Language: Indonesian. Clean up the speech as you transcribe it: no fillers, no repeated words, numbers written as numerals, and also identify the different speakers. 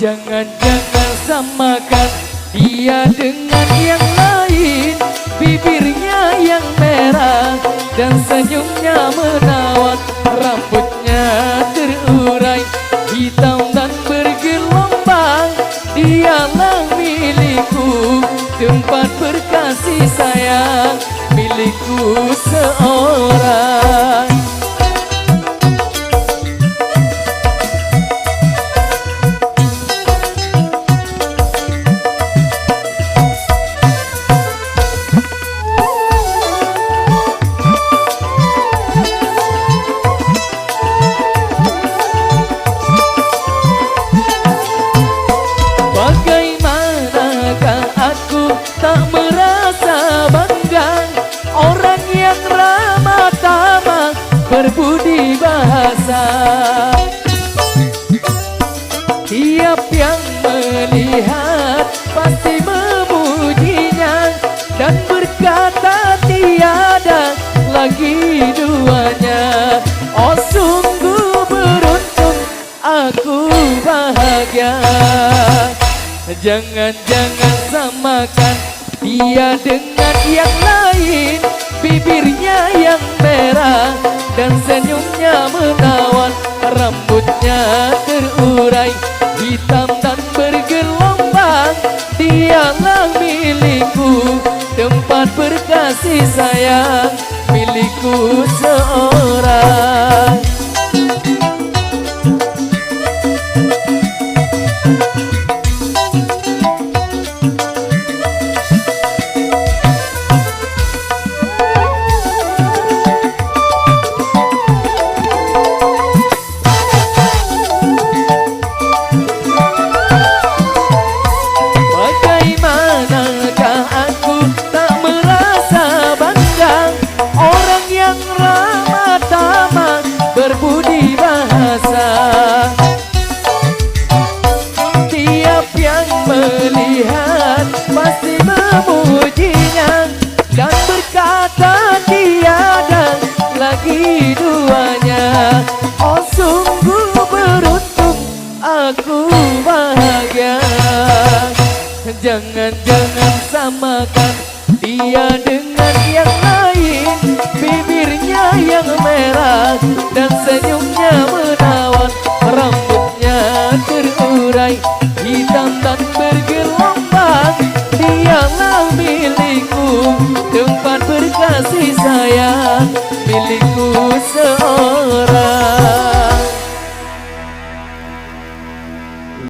Speaker 1: Jangan-jangan samakan dia dengan yang lain. Bibirnya yang merah dan senyumnya menawan. Rambutnya terurai hitam dan bergelombang. Dialah milikku, tempat berkasih sayang, milikku seorang. Tak merasa bangga orang yang ramah tamah berbudi bahasa. Tiap yang melihat pasti memujinya dan berkata tiada lagi duanya. Oh sungguh beruntung, aku bahagia. Jangan-jangan samakan dia dengan yang lain. Bibirnya yang merah dan senyumnya menawan. Rambutnya terurai hitam dan bergelombang. Dialah milikku, tempat berkasih sayang, milikku seorang. Berbudi bahasa. Tiap yang melihat pasti memujinya dan berkata tiada lagi duanya. Oh sungguh beruntung, aku bahagia. Jangan-jangan samakan dia dengan yang lain. Bibirnya yang merah dan senyumnya menawan. Rambutnya terurai hitam dan bergelombang. Dialah milikku, tempat berkasih sayang, milikku seorang.